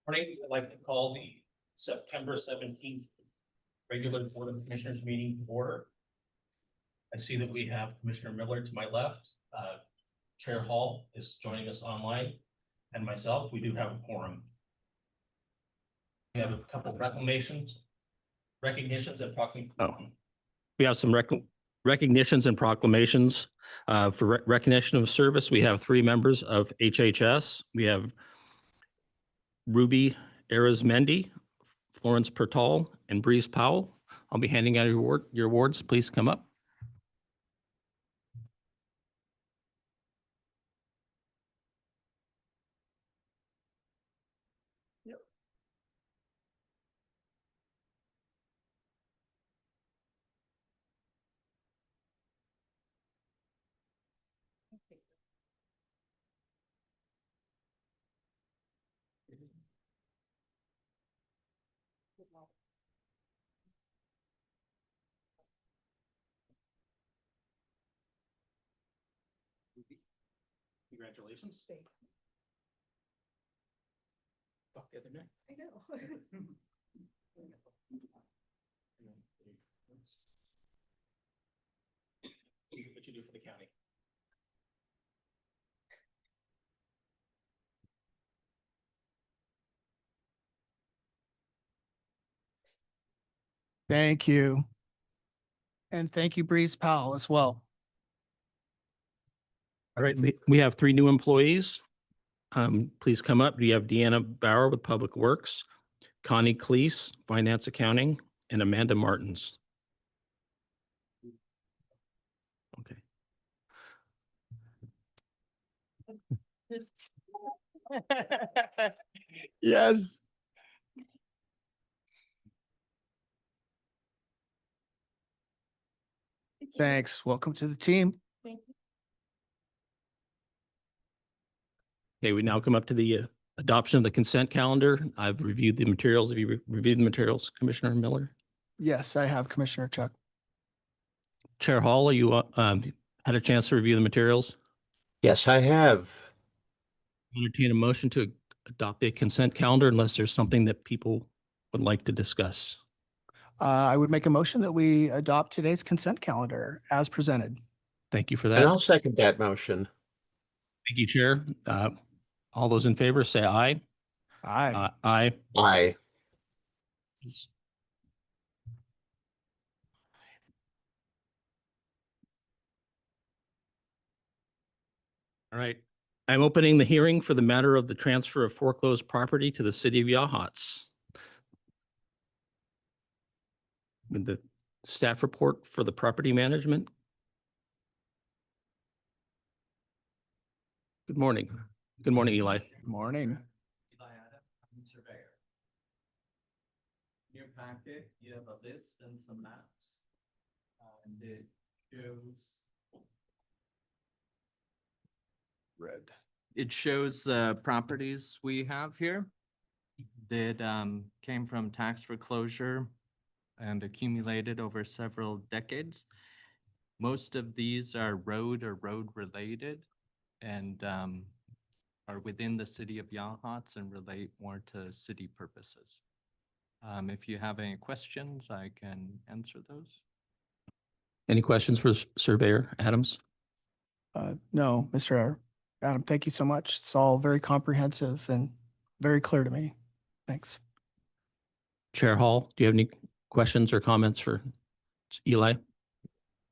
Morning, I'd like to call the September 17th regular Board of Commissioners meeting to order. I see that we have Commissioner Miller to my left. Chair Hall is joining us online, and myself, we do have a quorum. We have a couple of recognitions and proclamations. We have some recognitions and proclamations. For recognition of service, we have 3 members of HHS. We have Ruby Arizmendi, Florence Pertal, and Breeze Powell. I'll be handing out your awards. Please come up. Yep. Congratulations. Fuck the other night. I know. What you do for the county. Thank you. And thank you, Breeze Powell, as well. All right, we have 3 new employees. Please come up. We have Deanna Bauer with Public Works, Connie Cleese, Finance Accounting, and Amanda Martins. Okay. Yes. Thanks. Welcome to the team. Thank you. Okay, we now come up to the adoption of the consent calendar. I've reviewed the materials. Have you reviewed the materials, Commissioner Miller? Yes, I have, Commissioner Chuck. Chair Hall, are you had a chance to review the materials? Yes, I have. Entertain a motion to adopt a consent calendar unless there's something that people would like to discuss. I would make a motion that we adopt today's consent calendar as presented. Thank you for And that. I'll second that motion. Thank you, Chair. All those in favor say aye. Aye. Aye. Aye. All right. I'm opening the hearing for the matter of the transfer of foreclosed property to the city of Yachats. With the staff report for the property management. Good morning. Good morning, Eli. Morning. Eli Adam, I'm the surveyor. In your packet, you have a list and some maps. And it shows. Red. It shows properties we have here that came from tax foreclosure and accumulated over several decades. Most of these are road or road related and are within the city of Yachats and relate more to city purposes. If you have any questions, I can answer those. Any questions for Surveyor Adams? No, Mr. Adam, thank you so much. It's all very comprehensive and very clear to me. Thanks. Chair Hall, do you have any questions or comments for Eli?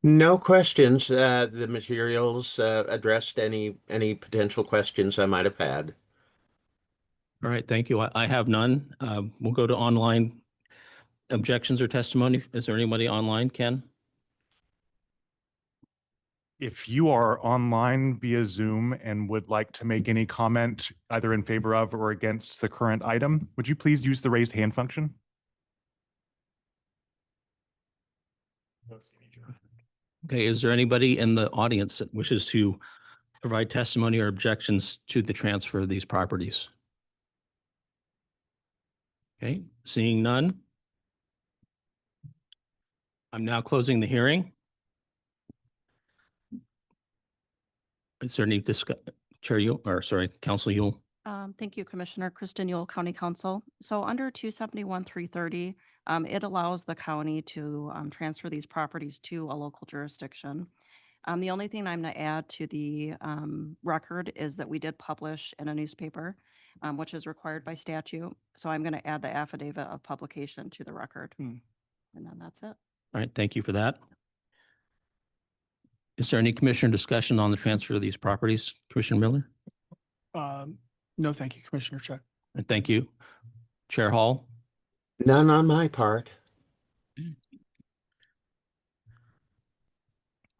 No questions. The materials addressed any potential questions I might have had. All right, thank you. I have none. We'll go to online objections or testimony. Is there anybody online, Ken? If you are online via Zoom and would like to make any comment either in favor of or against the current item, would you please use the raise hand function? Okay, is there anybody in the audience that wishes to provide testimony or objections to the transfer of these properties? Okay, seeing none. I'm now closing the hearing. Is there any Chair Yule, or sorry, Council Yule? Thank you, Commissioner. Kristen Yule, County Council. So under 271-330, it allows the county to transfer these properties to a local jurisdiction. The only thing I'm going to add to the record is that we did publish in a newspaper, which is required by statute. So I'm going to add the affidavit of publication to the record. And then that's it. All right, thank you for that. Is there any commissioner discussion on the transfer of these properties? Commissioner Miller? No, thank you, Commissioner Chuck. Thank you. Chair Hall? None on my part.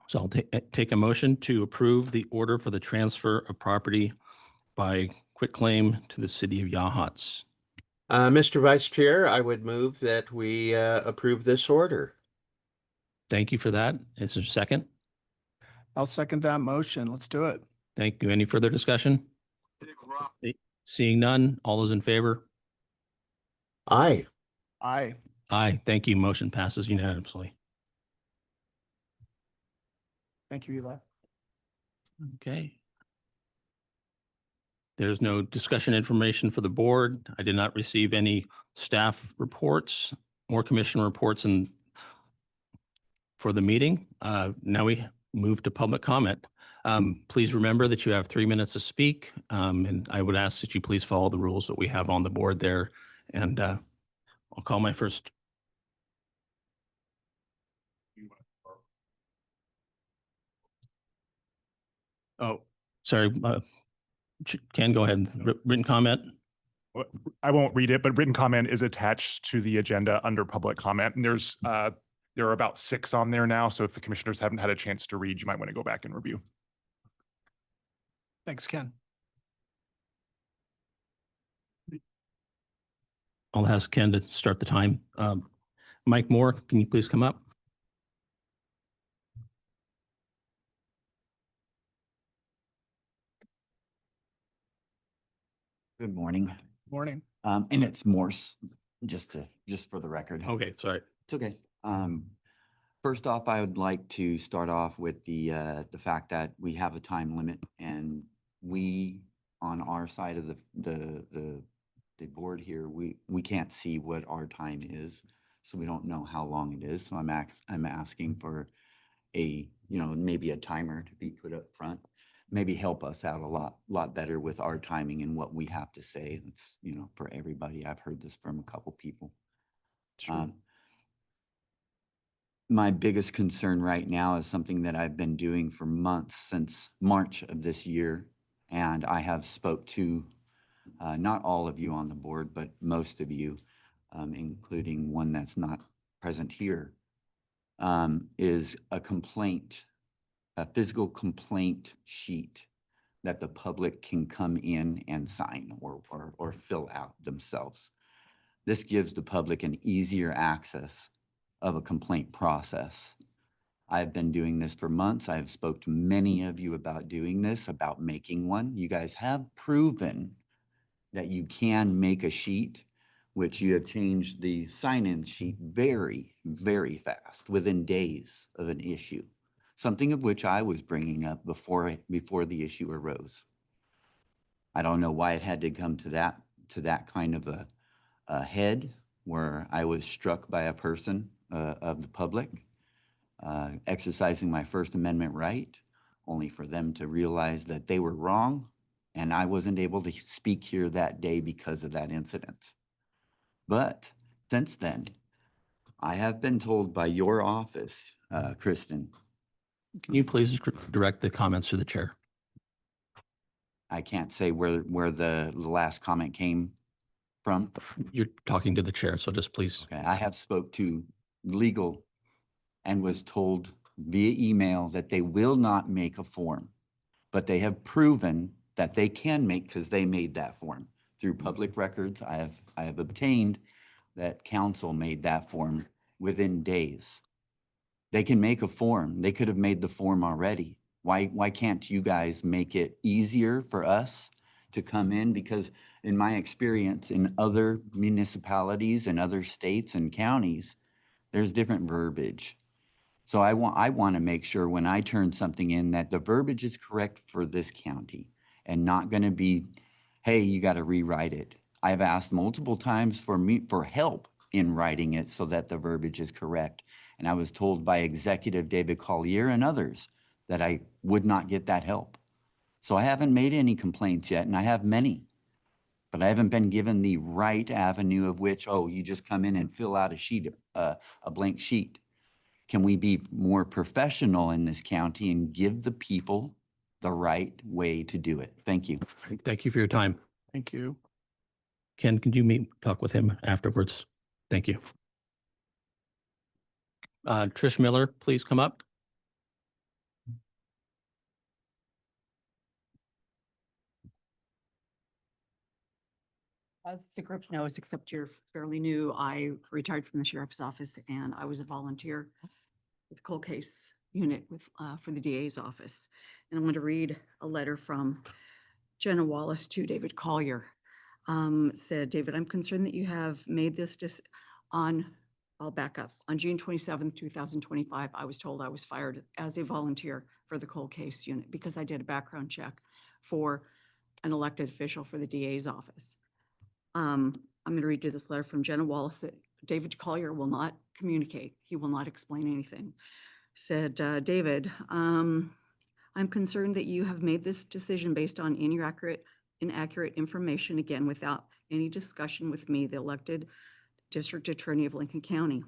So I'll take a motion to approve the order for the transfer of property by quitclaim to the city of Yachats. Mr. Vice Chair, I would move that we approve this order. Thank you for that. Is there a second? I'll second that motion. Let's do it. Thank you. Any further discussion? Seeing none, all those in favor? Aye. Aye. Aye. Thank you. Motion passes unanimously. Thank you, Eli. Okay. There's no discussion information for the board. I did not receive any staff reports or commission reports for the meeting. Now we move to public comment. Please remember that you have 3 minutes to speak, and I would ask that you please follow the rules that we have on the board there. And I'll call my first. Oh, sorry. Ken, go ahead. Written comment. I won't read it, but written comment is attached to the agenda under public comment. And there are about 6 on there now. So if the commissioners haven't had a chance to read, you might want to go back and review. Thanks, Ken. I'll ask Ken to start the time. Mike Moore, can you please come up? Good morning. Morning. And it's Morse, just for the record. Okay, sorry. It's okay. First off, I would like to start off with the fact that we have a time limit, and we, on our side of the board here, we can't see what our time is, so we don't know how long it is. So I'm asking for maybe a timer to be put up front. maybe help us out a lot better with our timing and what we have to say. It's, you know, for everybody. I've heard this from a couple people. Sure. My biggest concern right now is something that I've been doing for months, since March of this year. And I have spoke to not all of you on the board, but most of you, including one that's not present here, is a complaint, a physical complaint sheet that the public can come in and sign or fill out themselves. This gives the public an easier access of a complaint process. I've been doing this for months. I've spoke to many of you about doing this, about making one. You guys have proven that you can make a sheet, which you have changed the sign-in sheet very, very fast, within days of an issue. Something of which I was bringing up before the issue arose. I don't know why it had to come to that kind of a head where I was struck by a person of the public exercising my First Amendment right, only for them to realize that they were wrong, and I wasn't able to speak here that day because of that incident. But since then, I have been told by your office, Kristen, Can you please direct the comments to the chair? I can't say where the last comment came from. You're talking to the chair, so just please. Okay, I have spoke to legal and was told via email that they will not make a form, but they have proven that they can make, because they made that form through public records. I have obtained that council made that form within days. They can make a form. They could have made the form already. Why can't you guys make it easier for us to come in? Because in my experience in other municipalities and other states and counties, there's different verbiage. So I want to make sure when I turn something in that the verbiage is correct for this county and not going to be, hey, you got to rewrite it. I've asked multiple times for help in writing it so that the verbiage is correct. And I was told by Executive David Collier and others that I would not get that help. So I haven't made any complaints yet, and I have many, but I haven't been given the right avenue of which, oh, you just come in and fill out a sheet, a blank sheet. Can we be more professional in this county and give the people the right way to do it? Thank you. Thank you for your time. Thank you. Ken, can you talk with him afterwards? Thank you. Trish Miller, please come up. As the group knows, except you're fairly new, I retired from the sheriff's office and I was a volunteer with the cold case unit for the DA's office. And I want to read a letter from Jenna Wallace to David Collier. Said, David, I'm concerned that you have made this I'll back up. On June 27th, 2025, I was told I was fired as a volunteer for the cold case unit because I did a background check for an elected official for the DA's office. I'm going to read you this letter from Jenna Wallace that David Collier will not communicate. He will not explain anything. Said, David, I'm concerned that you have made this decision based on inaccurate information, again, without any discussion with me, the elected district attorney of Lincoln County.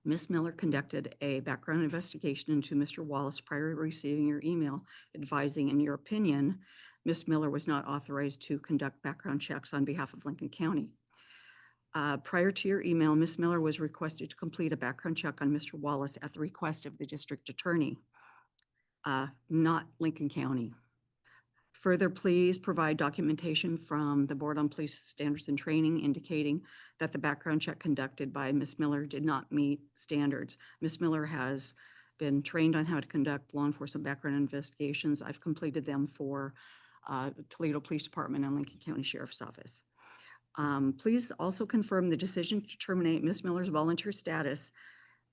Ms. Miller conducted a background investigation into Mr. Wallace prior to receiving your email advising, in your opinion, Ms. Miller was not authorized to conduct background checks on behalf of Lincoln County. Prior to your email, Ms. Miller was requested to complete a background check on Mr. Wallace at the request of the district attorney, not Lincoln County. Further, please provide documentation from the Board on Police Standards and Training indicating that the background check conducted by Ms. Miller did not meet standards. Ms. Miller has been trained on how to conduct law enforcement background investigations. I've completed them for Toledo Police Department and Lincoln County Sheriff's Office. Please also confirm the decision to terminate Ms. Miller's volunteer status,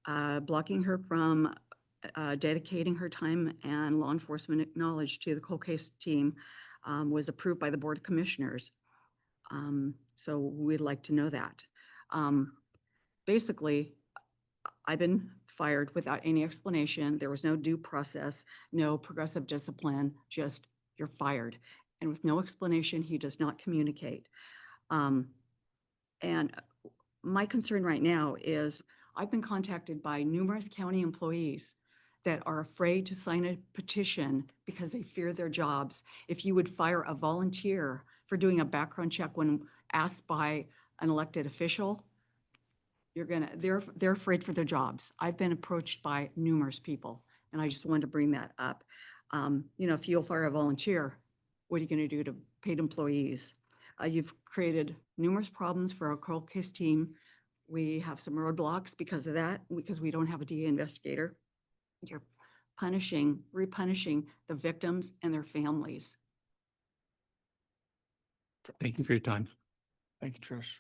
blocking her from dedicating her time and law enforcement knowledge to the cold case team was approved by the Board of Commissioners. So we'd like to know that. Basically, I've been fired without any explanation. There was no due process, no progressive discipline, just you're fired. And with no explanation, he does not communicate. And my concern right now is I've been contacted by numerous county employees that are afraid to sign a petition because they fear their jobs. If you would fire a volunteer for doing a background check when asked by an elected official, they're afraid for their jobs. I've been approached by numerous people, and I just wanted to bring that up. If you'll fire a volunteer, what are you going to do to paid employees? You've created numerous problems for our cold case team. We have some roadblocks because of that, because we don't have a DA investigator. You're repunishing the victims and their families. Thank you for your time. Thank you, Trish.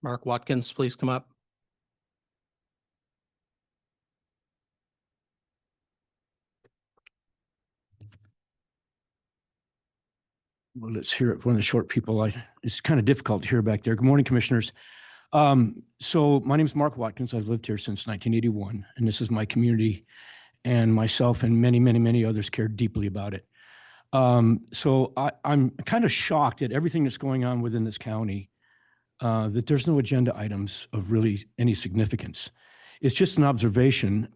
Mark Watkins, please come up. Well, let's hear it from one of the short people. It's kind of difficult to hear back there. Good morning, commissioners. So my name is Mark Watkins. I've lived here since 1981, and this is my community, and myself and many, many, many others care deeply about it. So I'm kind of shocked at everything that's going on within this county, that there's no agenda items of really any significance. It's just an observation.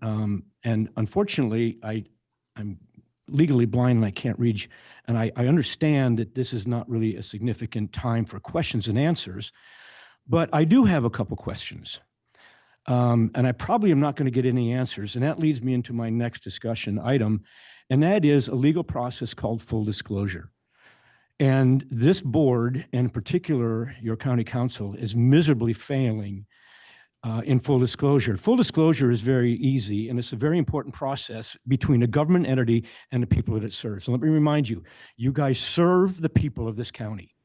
And unfortunately, I'm legally blind and I can't read. And I understand that this is not really a significant time for questions and answers, but I do have a couple questions. And I probably am not going to get any answers. And that leads me into my next discussion item, and that is a legal process called full disclosure. And this board, and in particular your county council, is miserably failing in full disclosure. Full disclosure is very easy, and it's a very important process between a government entity and the people that it serves. So let me remind you, you guys serve the people of this county,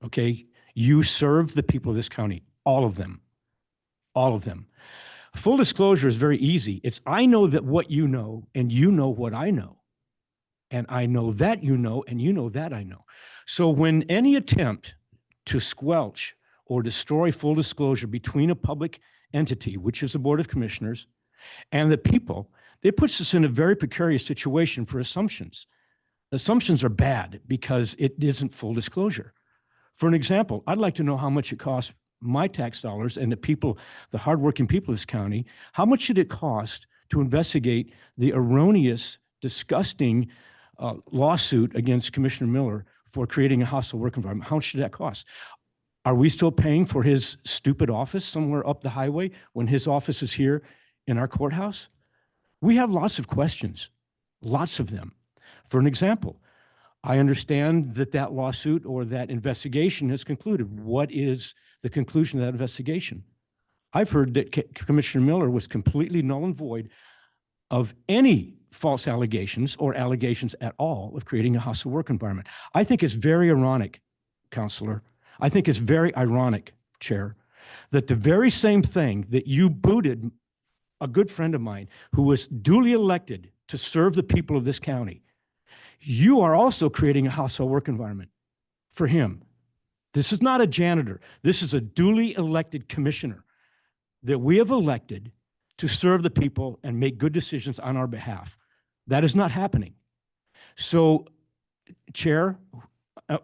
okay? You serve the people of this county, all of them, all of them. Full disclosure is very easy. It's I know that what you know, and you know what I know. And I know that you know, and you know that I know. So when any attempt to squelch or destroy full disclosure between a public entity, which is the Board of Commissioners, and the people, it puts us in a very precarious situation for assumptions. Assumptions are bad because it isn't full disclosure. For an example, I'd like to know how much it costs my tax dollars and the people, the hardworking people of this county, how much should it cost to investigate the erroneous, disgusting lawsuit against Commissioner Miller for creating a hostile work environment? How much should that cost? Are we still paying for his stupid office somewhere up the highway when his office is here in our courthouse? We have lots of questions, lots of them. For an example, I understand that that lawsuit or that investigation has concluded. What is the conclusion of that investigation? I've heard that Commissioner Miller was completely null and void of any false allegations or allegations at all of creating a hostile work environment. I think it's very ironic, Counselor. I think it's very ironic, Chair, that the very same thing that you booted a good friend of mine who was duly elected to serve the people of this county, you are also creating a hostile work environment for him. This is not a janitor. This is a duly elected commissioner that we have elected to serve the people and make good decisions on our behalf. That is not happening. So, Chair,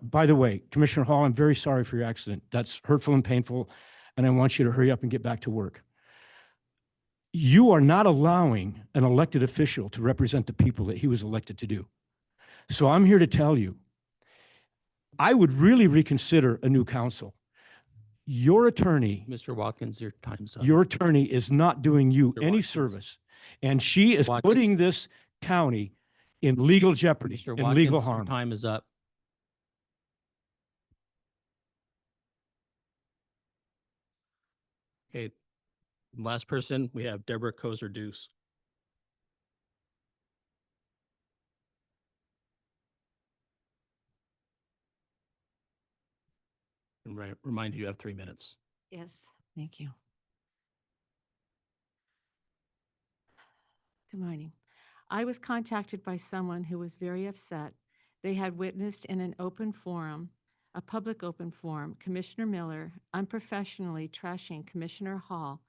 by the way, Commissioner Hall, I'm very sorry for your accident. That's hurtful and painful, and I want you to hurry up and get back to work. You are not allowing an elected official to represent the people that he was elected to do. So I'm here to tell you, I would really reconsider a new council. Your attorney, Mr. Watkins, your time's up. your attorney is not doing you Mr. any Watkins. service. And she is Watkins. putting this county in legal jeopardy, Mr. in legal Watkins, your harm. time is up. Okay, last person, we have Deborah Kozer-Deuce. And remind you have 3 minutes. Yes, thank you. Good morning. I was contacted by someone who was very upset. They had witnessed in an open forum, a public open forum, Commissioner Miller unprofessionally trashing Commissioner Hall,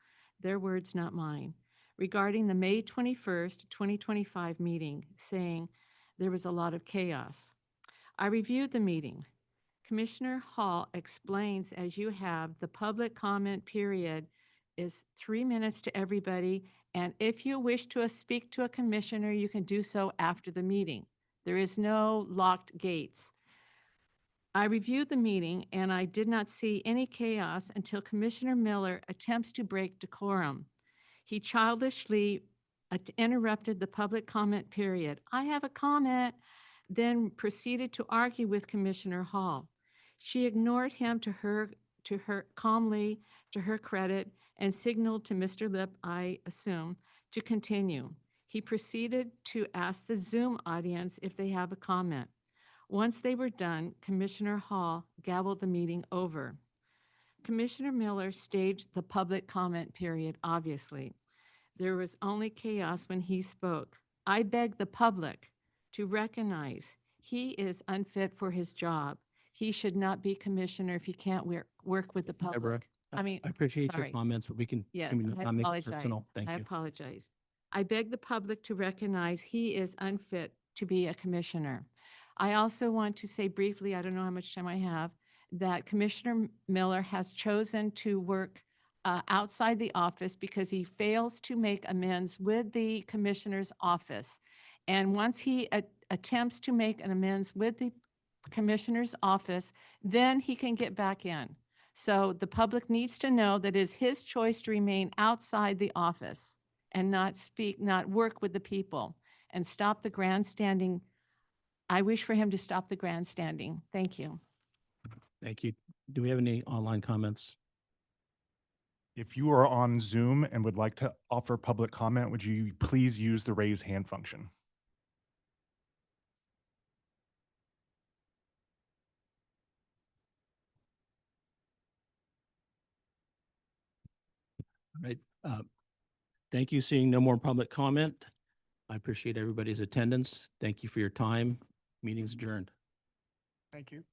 their words, not mine, regarding the May 21st, 2025 meeting, saying there was a lot of chaos. I reviewed the meeting. Commissioner Hall explains, as you have, the public comment period is 3 minutes to everybody, and if you wish to speak to a commissioner, you can do so after the meeting. There is no locked gates. I reviewed the meeting, and I did not see any chaos until Commissioner Miller attempts to break decorum. He childishly interrupted the public comment period. I have a comment, then proceeded to argue with Commissioner Hall. She ignored him to her calmly, to her credit, and signaled to Mr. Lip, I assume, to continue. He proceeded to ask the Zoom audience if they have a comment. Once they were done, Commissioner Hall gabbled the meeting over. Commissioner Miller staged the public comment period, obviously. There was only chaos when he spoke. I beg the public to recognize he is unfit for his job. He should not be commissioner if he can't work with the Deborah, public. I mean, I appreciate your sorry. comments, but we can Yes, I not make it apologize. personal. Thank I you. apologize. I beg the public to recognize he is unfit to be a commissioner. I also want to say briefly, I don't know how much time I have, that Commissioner Miller has chosen to work outside the office because he fails to make amends with the commissioner's office. And once he attempts to make an amends with the commissioner's office, then he can get back in. So the public needs to know that it is his choice to remain outside the office and not speak, not work with the people, and stop the grandstanding. I wish for him to stop the grandstanding. Thank you. Thank you. Do we have any online comments? If you are on Zoom and would like to offer public comment, would you please use the raise hand function? All right. Thank you. Seeing no more public comment. I appreciate everybody's attendance. Thank you for your time. Meeting's adjourned. Thank you.